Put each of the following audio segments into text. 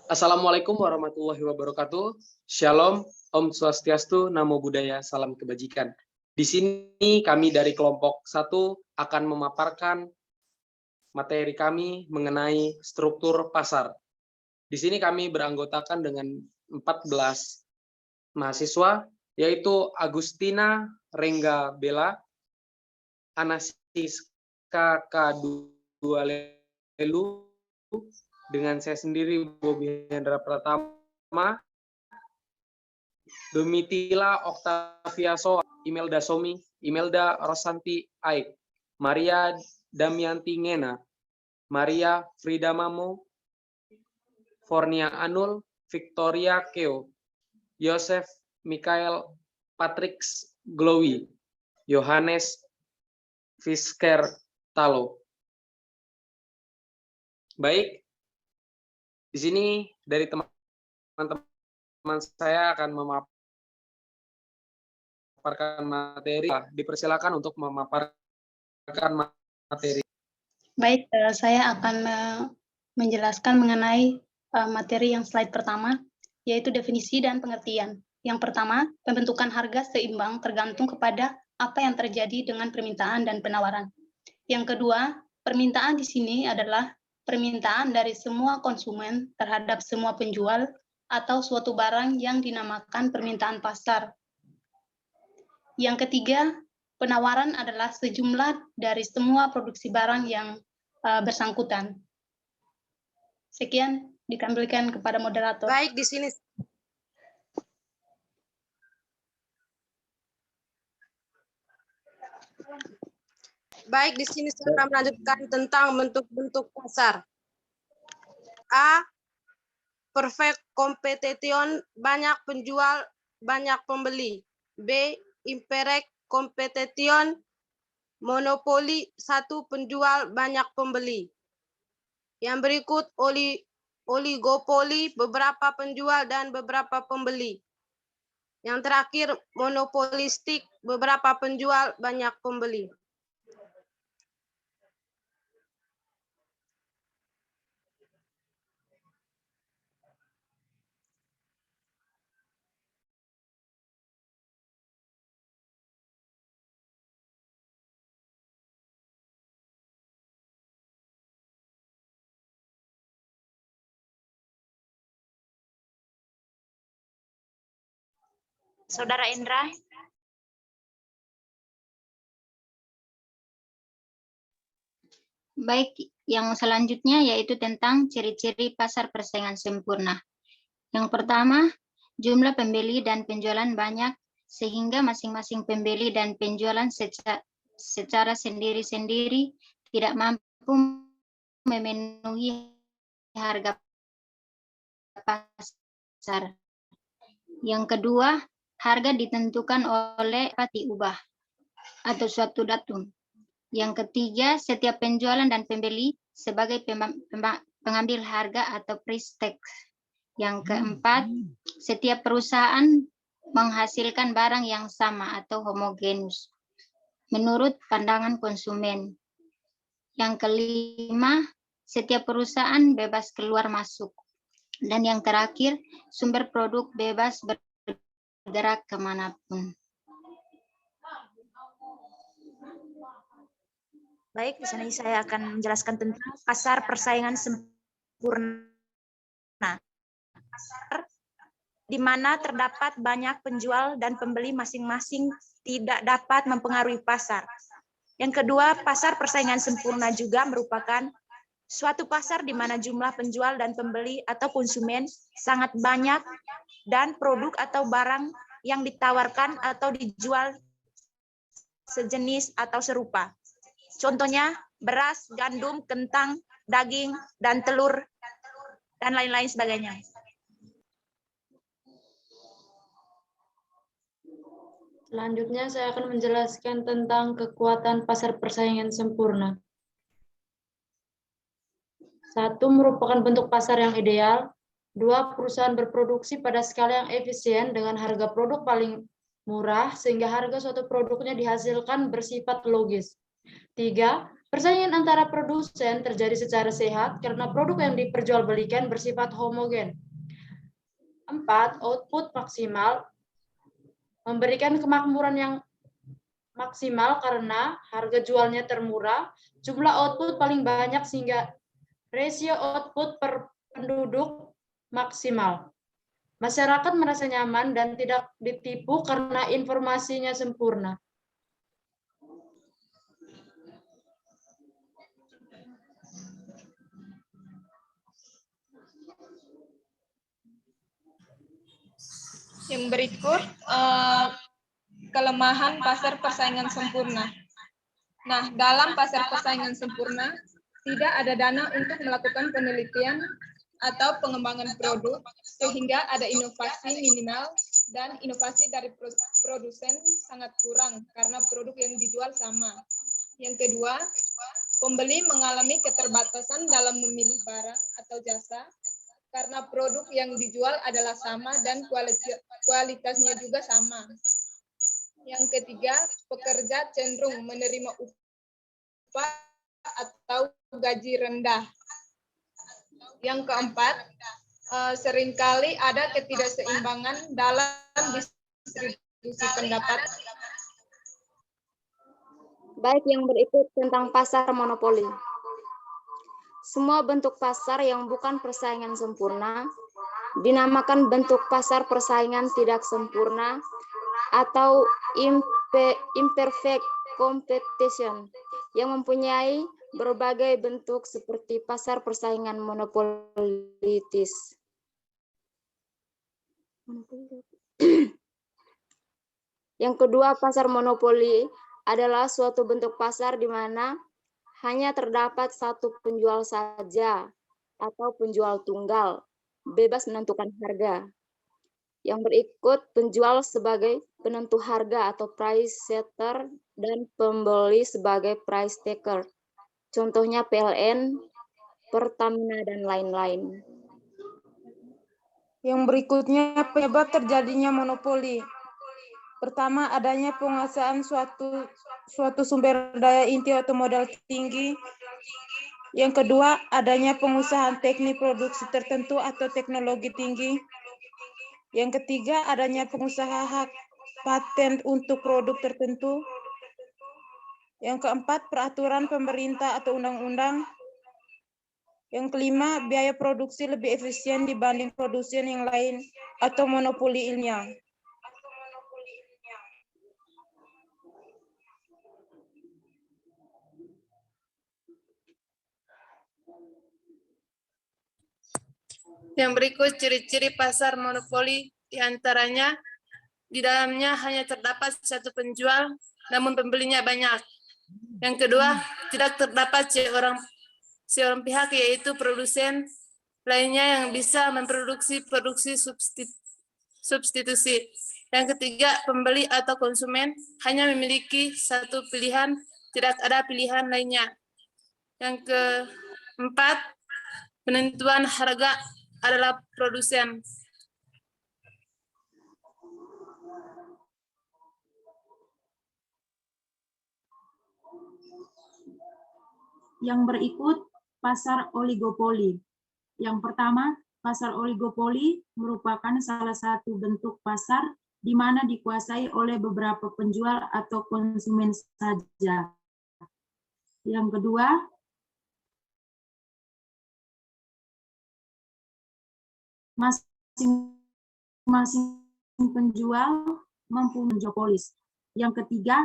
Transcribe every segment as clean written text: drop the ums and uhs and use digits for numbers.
Assalamualaikum warahmatullahi wabarakatuh. Shalom, Om Swastiastu, Namo Buddhaya, salam kebajikan. Di sini kami dari kelompok 1 akan memaparkan materi kami mengenai struktur pasar. Di sini kami beranggotakan dengan 14 mahasiswa, yaitu Agustina Rengga Bella, Anasiska K2Lelu, dengan saya sendiri Bobi Hendra Pratama, Domitila Oktavia Soa, Imelda Somi, Imelda Rosanti Aik, Maria Damianti Ngena, Maria Frida Mamo, Fornia Anul, Victoria Keo, Yosef Mikael Patrix Glowi, Yohanes Fisker Talo. Baik, di sini dari teman-teman saya akan memaparkan materi. Dipersilakan untuk memaparkan materi. Baik, saya akan menjelaskan mengenai materi yang slide pertama, yaitu definisi dan pengertian. Yang pertama, pembentukan harga seimbang tergantung kepada apa yang terjadi dengan permintaan dan penawaran. Yang kedua, permintaan di sini adalah permintaan dari semua konsumen terhadap semua penjual atau suatu barang yang dinamakan permintaan pasar. Yang ketiga, penawaran adalah sejumlah dari semua produksi barang yang bersangkutan. Sekian dikembalikan kepada moderator. Baik, di sini saya akan melanjutkan tentang bentuk-bentuk pasar. A. Perfect competition, banyak penjual, banyak pembeli. B. Imperfect competition, monopoli, satu penjual, banyak pembeli. Yang berikut oligopoli, beberapa penjual dan beberapa pembeli. Yang terakhir monopolistik, beberapa penjual, banyak pembeli. Saudara Indra. Baik, yang selanjutnya yaitu tentang ciri-ciri pasar persaingan sempurna. Yang pertama, jumlah pembeli dan penjualan banyak sehingga masing-masing pembeli dan penjualan secara sendiri-sendiri tidak mampu memenuhi harga pasar. Yang kedua, harga ditentukan oleh diubah atau suatu datum. Yang ketiga, setiap penjualan dan pembeli sebagai pengambil harga atau price tag. Yang keempat, setiap perusahaan menghasilkan barang yang sama atau homogenus menurut pandangan konsumen. Yang kelima, setiap perusahaan bebas keluar masuk. Dan yang terakhir, sumber produk bebas bergerak kemanapun. Baik, di sini saya akan menjelaskan tentang pasar persaingan sempurna. Pasar di mana terdapat banyak penjual dan pembeli masing-masing tidak dapat mempengaruhi pasar. Yang kedua, pasar persaingan sempurna juga merupakan suatu pasar di mana jumlah penjual dan pembeli atau konsumen sangat banyak dan produk atau barang yang ditawarkan atau dijual sejenis atau serupa. Contohnya beras, gandum, kentang, daging, dan telur, dan lain-lain sebagainya. Selanjutnya saya akan menjelaskan tentang kekuatan pasar persaingan sempurna. 1. Merupakan bentuk pasar yang ideal. 2. Perusahaan berproduksi pada skala yang efisien dengan harga produk paling murah sehingga harga suatu produknya dihasilkan bersifat logis. 3. Persaingan antara produsen terjadi secara sehat karena produk yang diperjualbelikan bersifat homogen. 4. Output maksimal memberikan kemakmuran yang maksimal karena harga jualnya termurah, jumlah output paling banyak sehingga rasio output per penduduk maksimal. Masyarakat merasa nyaman dan tidak ditipu karena informasinya sempurna. Yang berikut, kelemahan pasar persaingan sempurna. Nah, dalam pasar persaingan sempurna, tidak ada dana untuk melakukan penelitian atau pengembangan produk, sehingga ada inovasi minimal dan inovasi dari produsen sangat kurang karena produk yang dijual sama. Yang kedua, pembeli mengalami keterbatasan dalam memilih barang atau jasa karena produk yang dijual adalah sama dan kualitasnya juga sama. Yang ketiga, pekerja cenderung menerima upah atau gaji rendah. Yang keempat, seringkali ada ketidakseimbangan dalam distribusi pendapat. Baik, yang berikut tentang pasar monopoli. Semua bentuk pasar yang bukan persaingan sempurna dinamakan bentuk pasar persaingan tidak sempurna atau imperfect competition yang mempunyai berbagai bentuk seperti pasar persaingan monopolitis. Yang kedua, pasar monopoli adalah suatu bentuk pasar di mana hanya terdapat satu penjual saja atau penjual tunggal, bebas menentukan harga. Yang berikut, penjual sebagai penentu harga atau price setter dan pembeli sebagai price taker. Contohnya PLN, Pertamina, dan lain-lain. Yang berikutnya penyebab terjadinya monopoli. Pertama, adanya penguasaan suatu sumber daya inti atau modal tinggi. Yang kedua, adanya pengusahaan teknik produksi tertentu atau teknologi tinggi. Yang ketiga, adanya pengusaha hak paten untuk produk tertentu. Yang keempat, peraturan pemerintah atau undang-undang. Yang kelima, biaya produksi lebih efisien dibanding produsen yang lain atau monopoli ilmiah. Yang berikut ciri-ciri pasar monopoli, diantaranya di dalamnya hanya terdapat satu penjual, namun pembelinya banyak. Yang kedua, tidak terdapat seorang pihak yaitu produsen lainnya yang bisa memproduksi produksi substitusi. Yang ketiga, pembeli atau konsumen hanya memiliki satu pilihan, tidak ada pilihan lainnya. Yang keempat, penentuan harga adalah produsen. Yang berikut, pasar oligopoli. Yang pertama, pasar oligopoli merupakan salah satu bentuk pasar di mana dikuasai oleh beberapa penjual atau konsumen saja. Yang kedua, masing-masing penjual mempunyai monopolis. Yang ketiga,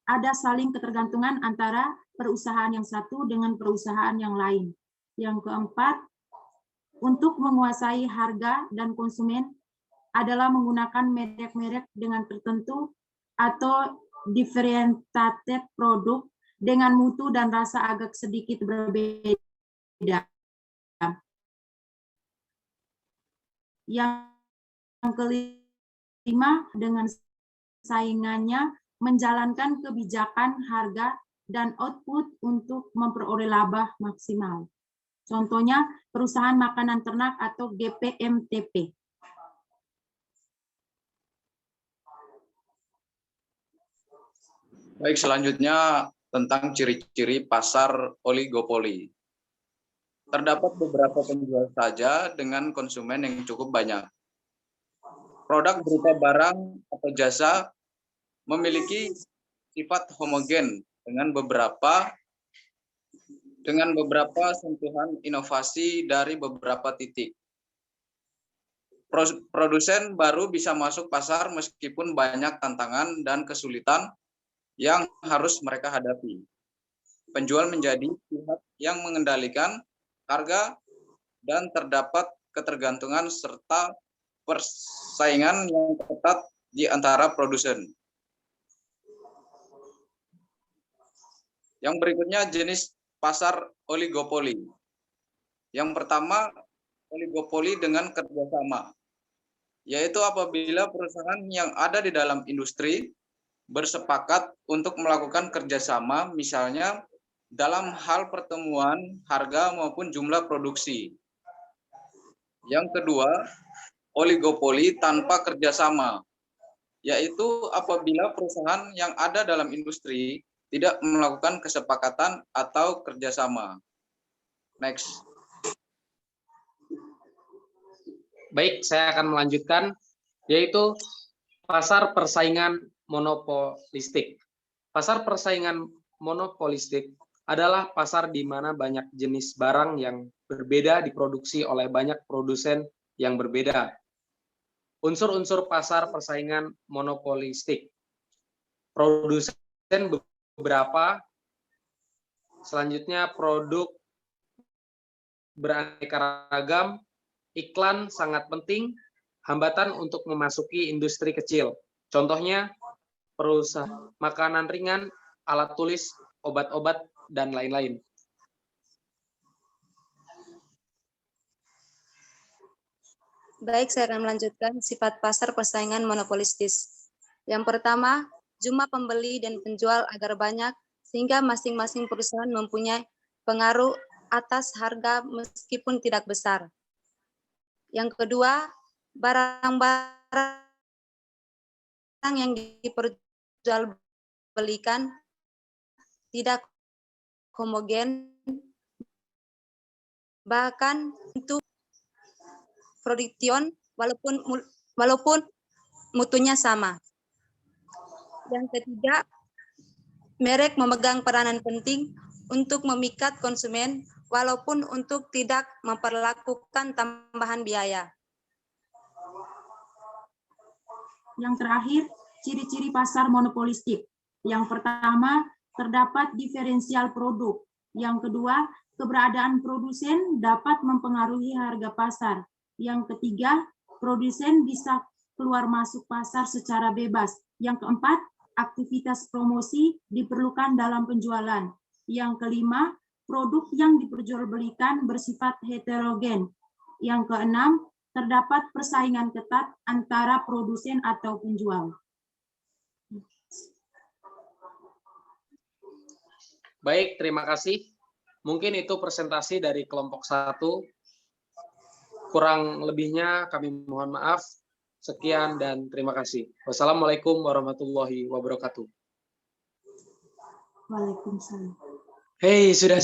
ada saling ketergantungan antara perusahaan yang satu dengan perusahaan yang lain. Yang keempat, untuk menguasai harga dan konsumen adalah menggunakan merek-merek dengan tertentu atau differentiated produk dengan mutu dan rasa agak sedikit berbeda. Yang kelima, dengan saingannya menjalankan kebijakan harga dan output untuk memperoleh laba maksimal. Contohnya perusahaan makanan ternak atau GPMTP. Baik, selanjutnya tentang ciri-ciri pasar oligopoli. Terdapat beberapa penjual saja dengan konsumen yang cukup banyak. Produk berupa barang atau jasa memiliki sifat homogen dengan beberapa sentuhan inovasi dari beberapa titik. Produsen baru bisa masuk pasar meskipun banyak tantangan dan kesulitan yang harus mereka hadapi. Penjual menjadi pihak yang mengendalikan harga dan terdapat ketergantungan serta persaingan yang ketat di antara produsen. Yang berikutnya jenis pasar oligopoli. Yang pertama, oligopoli dengan kerjasama, yaitu apabila perusahaan yang ada di dalam industri bersepakat untuk melakukan kerjasama, misalnya dalam hal pertemuan harga maupun jumlah produksi. Yang kedua, oligopoli tanpa kerjasama, yaitu apabila perusahaan yang ada dalam industri tidak melakukan kesepakatan atau kerjasama. Next. Baik, saya akan melanjutkan, yaitu pasar persaingan monopolistik. Pasar persaingan monopolistik adalah pasar di mana banyak jenis barang yang berbeda diproduksi oleh banyak produsen yang berbeda. Unsur-unsur pasar persaingan monopolistik. Produsen beberapa, selanjutnya produk beraneka ragam, iklan sangat penting, hambatan untuk memasuki industri kecil. Contohnya, perusahaan makanan ringan, alat tulis, obat-obat, dan lain-lain. Baik, saya akan melanjutkan sifat pasar persaingan monopolistis. Yang pertama, jumlah pembeli dan penjual agar banyak, sehingga masing-masing perusahaan mempunyai pengaruh atas harga meskipun tidak besar. Yang kedua, barang-barang yang diperjualbelikan tidak homogen, bahkan untuk production walaupun mutunya sama. Yang ketiga, merek memegang peranan penting untuk memikat konsumen walaupun untuk tidak memperlakukan tambahan biaya. Yang terakhir, ciri-ciri pasar monopolistik. Yang pertama, terdapat diferensial produk. Yang kedua, keberadaan produsen dapat mempengaruhi harga pasar. Yang ketiga, produsen bisa keluar masuk pasar secara bebas. Yang keempat, aktivitas promosi diperlukan dalam penjualan. Yang kelima, produk yang diperjualbelikan bersifat heterogen. Yang keenam, terdapat persaingan ketat antara produsen atau penjual. Baik, terima kasih. Mungkin itu presentasi dari kelompok 1. Kurang lebihnya kami mohon maaf. Sekian dan terima kasih. Wassalamualaikum warahmatullahi wabarakatuh. Waalaikumsalam. Hei, sudah.